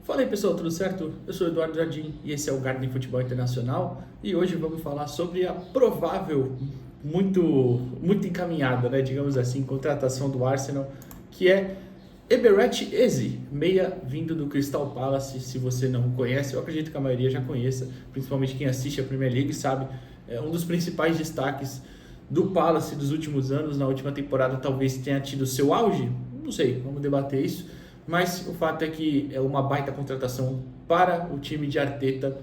Fala aí pessoal, tudo certo? Eu sou o Eduardo Jardim e esse é o Garden Futebol Internacional e hoje vamos falar sobre a provável, muito encaminhada, né, digamos assim, contratação do Arsenal, que é Eberechi Eze, meia vindo do Crystal Palace. Se você não conhece, eu acredito que a maioria já conheça, principalmente quem assiste a Premier League sabe, é um dos principais destaques do Palace dos últimos anos. Na última temporada talvez tenha tido seu auge, não sei, vamos debater isso. Mas o fato é que é uma baita contratação para o time de Arteta,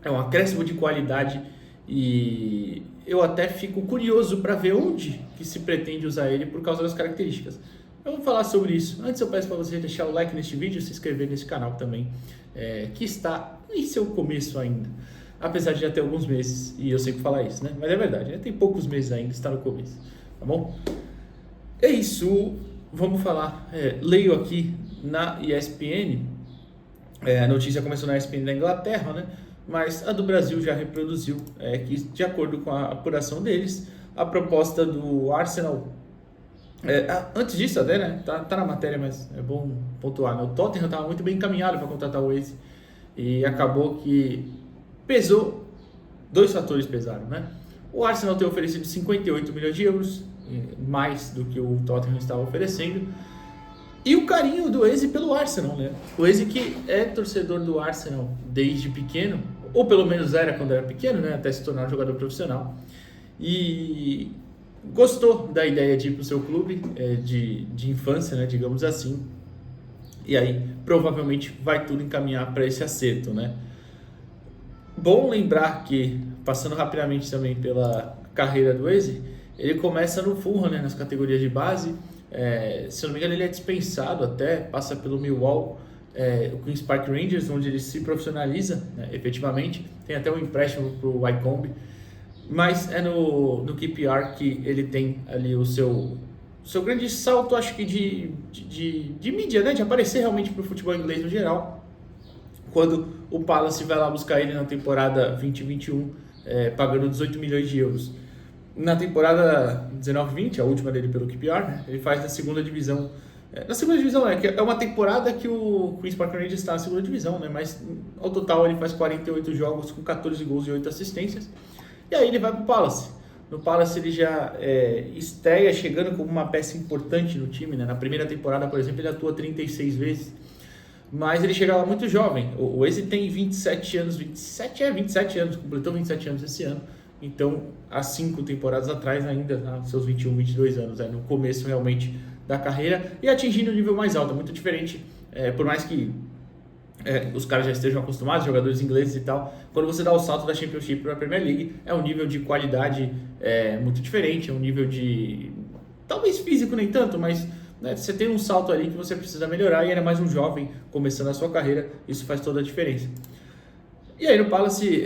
é um acréscimo de qualidade e eu até fico curioso para ver onde que se pretende usar ele por causa das características. Eu vou falar sobre isso. Antes eu peço para você deixar o like neste vídeo e se inscrever nesse canal também, que está em seu começo ainda. Apesar de já ter alguns meses, e eu sempre falar isso, né? Mas é verdade, né? Tem poucos meses ainda, está no começo, tá bom? É isso. Vamos falar, leio aqui na ESPN, a notícia começou na ESPN da Inglaterra, né? Mas a do Brasil já reproduziu, que de acordo com a apuração deles, a proposta do Arsenal, antes disso até, né? Tá na matéria, mas é bom pontuar, né? O Tottenham estava muito bem encaminhado para contratar o Eze e acabou que pesou, dois fatores pesaram, né? O Arsenal tem oferecido 58 milhões de euros, mais do que o Tottenham estava oferecendo, e o carinho do Eze pelo Arsenal, né? O Eze que é torcedor do Arsenal desde pequeno, ou pelo menos era quando era pequeno, né? Até se tornar um jogador profissional, e gostou da ideia de ir para o seu clube de infância, né? Digamos assim, e aí provavelmente vai tudo encaminhar para esse acerto, né? Bom lembrar que, passando rapidamente também pela carreira do Eze, ele começa no Fulham, né, nas categorias de base. Se eu não me engano, ele é dispensado até, passa pelo Millwall, o Queen's Park Rangers, onde ele se profissionaliza, né, efetivamente. Tem até um empréstimo para o Wycombe, mas é no QPR que ele tem ali o seu grande salto, acho que de mídia, né, de aparecer realmente para o futebol inglês no geral, quando o Palace vai lá buscar ele na temporada 2021, pagando 18 milhões de euros. Na temporada 19-20, a última dele pelo QPR, né, ele faz na segunda divisão. Na segunda divisão é uma temporada que o Queen's Park Rangers está na segunda divisão, né, mas ao total ele faz 48 jogos com 14 gols e 8 assistências. E aí ele vai para o Palace. No Palace ele já estreia chegando como uma peça importante no time, né? Na primeira temporada, por exemplo, ele atua 36 vezes. Mas ele chega lá muito jovem. O Eze tem 27 anos, 27 anos, completou 27 anos esse ano. Então, há 5 temporadas atrás ainda, seus 21, 22 anos, no começo realmente da carreira e atingindo o nível mais alto, muito diferente, por mais que os caras já estejam acostumados, jogadores ingleses e tal, quando você dá o salto da Championship para a Premier League, é um nível de qualidade muito diferente, é um nível de, talvez físico nem tanto, mas né, você tem um salto ali que você precisa melhorar e ele é mais um jovem começando a sua carreira, isso faz toda a diferença. E aí no Palace,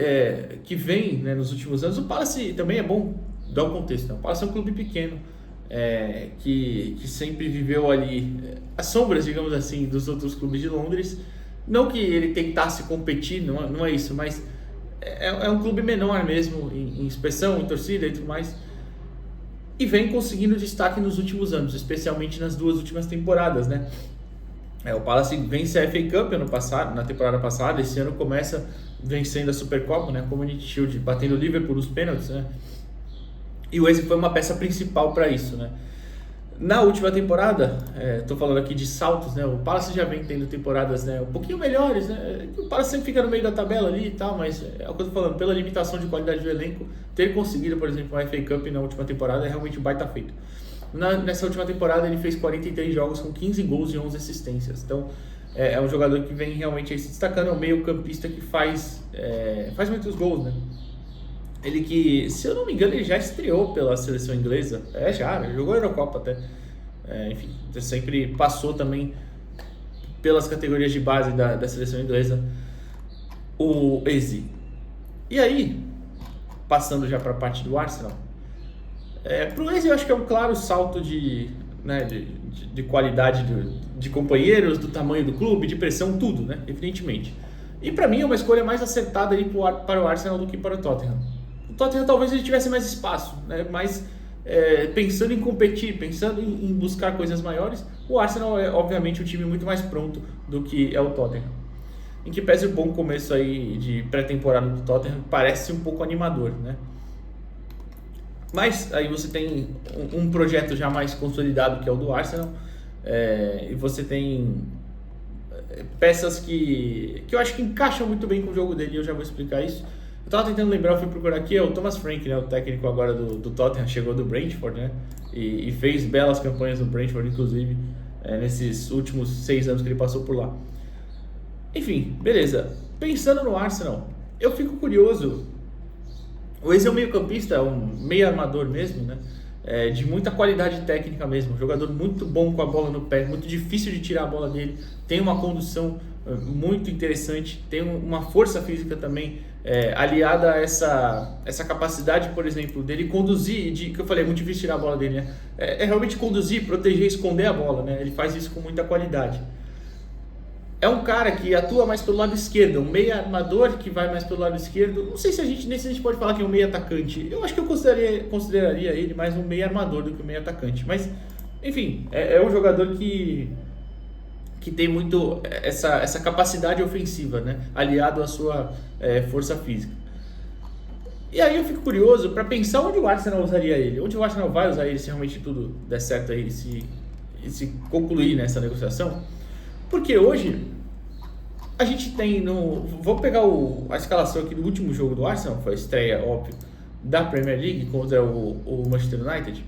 que vem, né, nos últimos anos, o Palace também é bom dar um contexto, né? O Palace é um clube pequeno, que sempre viveu ali as sombras, digamos assim, dos outros clubes de Londres. Não que ele tentasse competir, não é isso, mas é um clube menor mesmo, em expressão, em torcida e tudo mais. E vem conseguindo destaque nos últimos anos, especialmente nas 2 últimas temporadas, né? O Palace vence a FA Cup na temporada passada, esse ano começa vencendo a Supercopa, né? Community Shield, batendo o Liverpool nos pênaltis, né? E o Eze foi uma peça principal para isso, né? Na última temporada, estou falando aqui de saltos, né? O Palace já vem tendo temporadas, né, um pouquinho melhores, né? O Palace sempre fica no meio da tabela ali e tal, mas é o que eu estou falando, pela limitação de qualidade do elenco, ter conseguido, por exemplo, uma FA Cup na última temporada é realmente um baita feito. Nessa última temporada ele fez 43 jogos com 15 gols e 11 assistências, então é um jogador que vem realmente se destacando, é um meio campista que faz muitos gols, né? Ele que, se eu não me engano, ele já estreou pela seleção inglesa. Ele jogou a Eurocopa até. Enfim, sempre passou também pelas categorias de base da seleção inglesa, o Eze. E aí, passando já para a parte do Arsenal, para o Eze eu acho que é um claro salto de qualidade de companheiros, do tamanho do clube, de pressão, tudo, né? Evidentemente. E para mim é uma escolha mais acertada ali para o Arsenal do que para o Tottenham. O Tottenham talvez ele tivesse mais espaço, né? Mas pensando em competir, pensando em buscar coisas maiores, o Arsenal é obviamente um time muito mais pronto do que é o Tottenham. em que pese o bom começo aí de pré-temporada do Tottenham, parece um pouco animador, né? Mas aí você tem um projeto já mais consolidado, que é o do Arsenal, e você tem peças que eu acho que encaixam muito bem com o jogo dele, e eu já vou explicar isso. Eu tava tentando lembrar, eu fui procurar aqui, é o Thomas Frank, né, o técnico agora do Tottenham, chegou do Brentford, né, e fez belas campanhas no Brentford, inclusive, nesses últimos 6 anos que ele passou por lá. Enfim, beleza. Pensando no Arsenal, eu fico curioso. O Eze é um meio-campista, um meio-armador mesmo, né? De muita qualidade técnica mesmo. Um jogador muito bom com a bola no pé, muito difícil de tirar a bola dele. Tem uma condução muito interessante, tem uma força física também, aliada a essa capacidade, por exemplo, dele conduzir, que eu falei, é muito difícil tirar a bola dele, né? É realmente conduzir, proteger, esconder a bola, né? Ele faz isso com muita qualidade. É um cara que atua mais pelo lado esquerdo, um meia armador que vai mais pelo lado esquerdo. Não sei se a gente pode falar que é um meia atacante. Eu acho que eu consideraria ele mais um meia armador do que um meia atacante. Mas, enfim, é um jogador que tem muito essa capacidade ofensiva, né? Aliado à sua força física. E aí eu fico curioso para pensar onde o Arsenal usaria ele. Onde o Arsenal vai usar ele se realmente tudo der certo aí, se concluir nessa negociação. Porque hoje a gente tem vou pegar a escalação aqui do último jogo do Arsenal, foi a estreia, óbvio, da Premier League contra o Manchester United.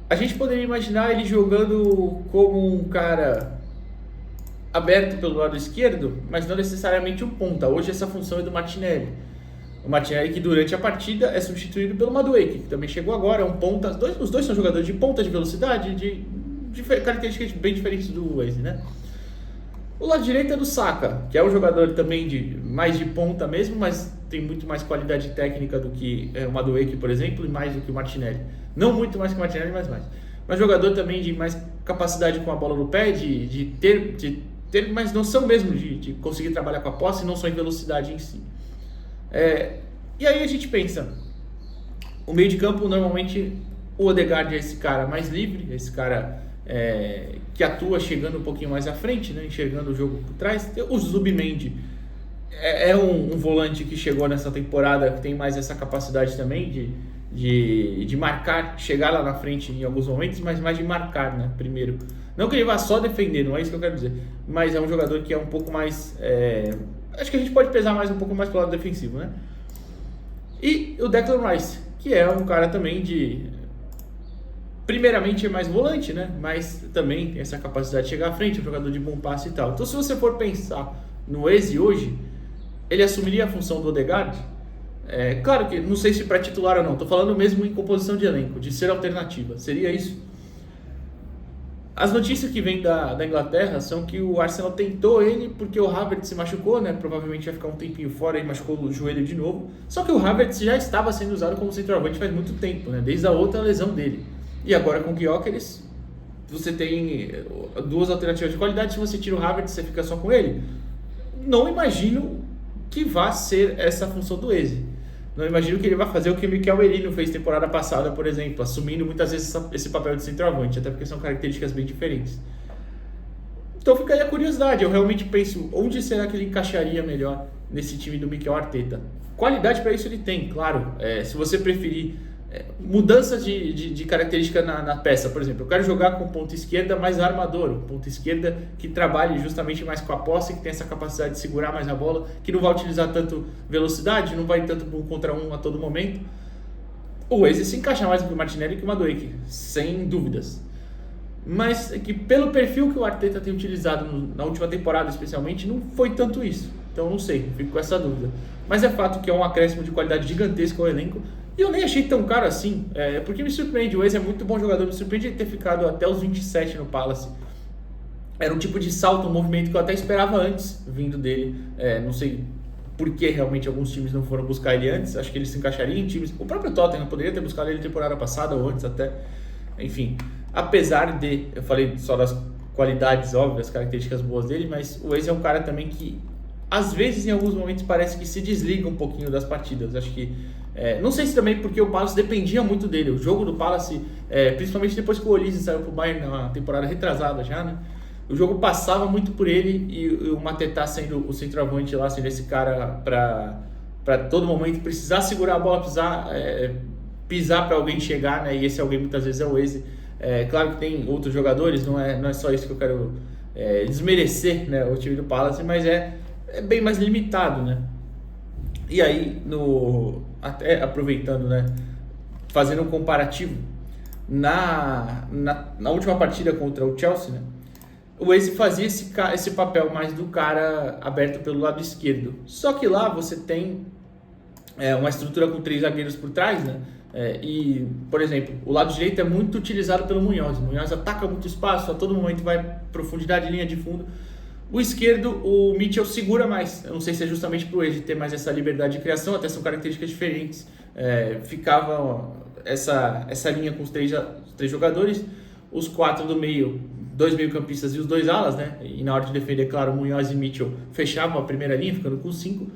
A gente poderia imaginar ele jogando como um cara aberto pelo lado esquerdo, mas não necessariamente um ponta. Hoje essa função é do Martinelli. O Martinelli que durante a partida é substituído pelo Madueke, que também chegou agora, é um ponta. Os dois são jogadores de ponta, de velocidade, de características bem diferentes do Eze, né? O lado direito é do Saka, que é um jogador também mais de ponta mesmo, mas tem muito mais qualidade técnica do que o Madueke, por exemplo, e mais do que o Martinelli. Não muito mais que o Martinelli, mas mais. Mas jogador também de mais capacidade com a bola no pé, de ter mais noção mesmo de conseguir trabalhar com a posse, não só em velocidade em si. E aí a gente pensa, o meio de campo normalmente o Odegaard é esse cara mais livre, esse cara que atua chegando um pouquinho mais à frente, né, enxergando o jogo por trás. O Zubimendi é um volante que chegou nessa temporada, que tem mais essa capacidade também de marcar, chegar lá na frente em alguns momentos, mas mais de marcar, né, primeiro. Não que ele vá só defender, não é isso que eu quero dizer, mas é um jogador que é um pouco mais... acho que a gente pode pesar mais um pouco mais pro lado defensivo, né? E o Declan Rice, que é um cara também primeiramente é mais volante, né? Mas também tem essa capacidade de chegar à frente, um jogador de bom passe e tal. Então, se você for pensar no Eze hoje, ele assumiria a função do Odegaard? Claro que não sei se para titular ou não, tô falando mesmo em composição de elenco, de ser alternativa. Seria isso? As notícias que vêm da Inglaterra são que o Arsenal tentou ele porque o Havertz se machucou, né? Provavelmente vai ficar um tempinho fora e machucou o joelho de novo. Só que o Havertz já estava sendo usado como centroavante faz muito tempo, né? Desde a outra lesão dele. E agora com o Gyökeres, você tem duas alternativas de qualidade. Se você tira o Havertz, você fica só com ele. Não imagino que vá ser essa função do Eze. Não imagino que ele vai fazer o que o Mikel Merino fez temporada passada, por exemplo, assumindo muitas vezes esse papel de centroavante, até porque são características bem diferentes. Então fica aí a curiosidade, eu realmente penso, onde será que ele encaixaria melhor nesse time do Mikel Arteta? Qualidade para isso ele tem, claro. Se você preferir mudanças de característica na peça, por exemplo, eu quero jogar com ponta esquerda mais armador, ponta esquerda que trabalhe justamente mais com a posse, que tem essa capacidade de segurar mais a bola, que não vai utilizar tanto velocidade, não vai tanto 1 contra 1 a todo momento. O Eze se encaixa mais do que o Martinelli e que o Madueke, sem dúvidas. Mas é que pelo perfil que o Arteta tem utilizado na última temporada especialmente, não foi tanto isso. Então não sei, fico com essa dúvida. Mas é fato que é um acréscimo de qualidade gigantesco ao elenco. E eu nem achei tão caro assim, porque me surpreende, o Eze é muito bom jogador, me surpreende ele ter ficado até os 27 no Palace. Era um tipo de salto, um movimento que eu até esperava antes, vindo dele. Não sei por que realmente alguns times não foram buscar ele antes, acho que ele se encaixaria em times. O próprio Tottenham poderia ter buscado ele temporada passada ou antes até. Enfim, apesar de, eu falei só das qualidades óbvias, características boas dele, mas o Eze é um cara também que às vezes em alguns momentos parece que se desliga um pouquinho das partidas. Acho que não sei se também porque o Palace dependia muito dele. O jogo do Palace, principalmente depois que o Olise saiu pro Bayern na temporada retrasada já, né? O jogo passava muito por ele e o Mateta sendo o centroavante lá, sendo esse cara para todo momento precisar segurar a bola, precisar pisar para alguém chegar, né? E esse alguém muitas vezes é o Eze. Claro que tem outros jogadores, não é só isso que eu quero desmerecer, né, o time do Palace, mas é bem mais limitado, né? E aí, até aproveitando, né, fazendo um comparativo, na última partida contra o Chelsea, né, o Eze fazia esse papel mais do cara aberto pelo lado esquerdo. Só que lá você tem uma estrutura com 3 zagueiros por trás, né? E, por exemplo, o lado direito é muito utilizado pelo Munhoz. O Munhoz ataca muito espaço, a todo momento vai profundidade, linha de fundo. O esquerdo, o Mitchell segura mais. Eu não sei se é justamente para o Eze ter mais essa liberdade de criação, até são características diferentes. Ficava essa linha com os três jogadores, os 4 do meio, 2 meio-campistas e os 2 alas, né? E na hora de defender, claro, Munhoz e Mitchell fechavam a primeira linha, ficando com 5.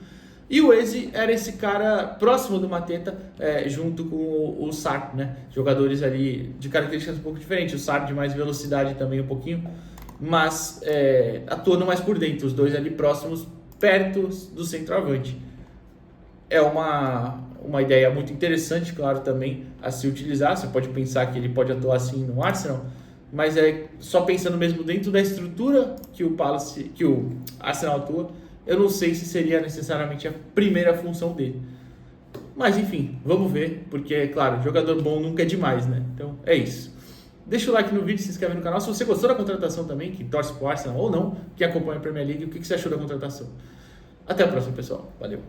E o Eze era esse cara próximo do Mateta, junto com o Sarr, né? Jogadores ali de características um pouco diferentes. O Sarr de mais velocidade também um pouquinho, mas atuando mais por dentro, os 2 ali próximos, perto do centroavante. É uma ideia muito interessante, claro, também a se utilizar. Você pode pensar que ele pode atuar assim no Arsenal, mas só pensando mesmo dentro da estrutura que o Arsenal atua, eu não sei se seria necessariamente a primeira função dele. Mas enfim, vamos ver, porque, claro, jogador bom nunca é demais, né? Então é isso. Deixa o like no vídeo, se inscreve no canal. Se você gostou da contratação também, que torce pro Arsenal ou não, que acompanha a Premier League, o que você achou da contratação? Até a próxima, pessoal. Valeu!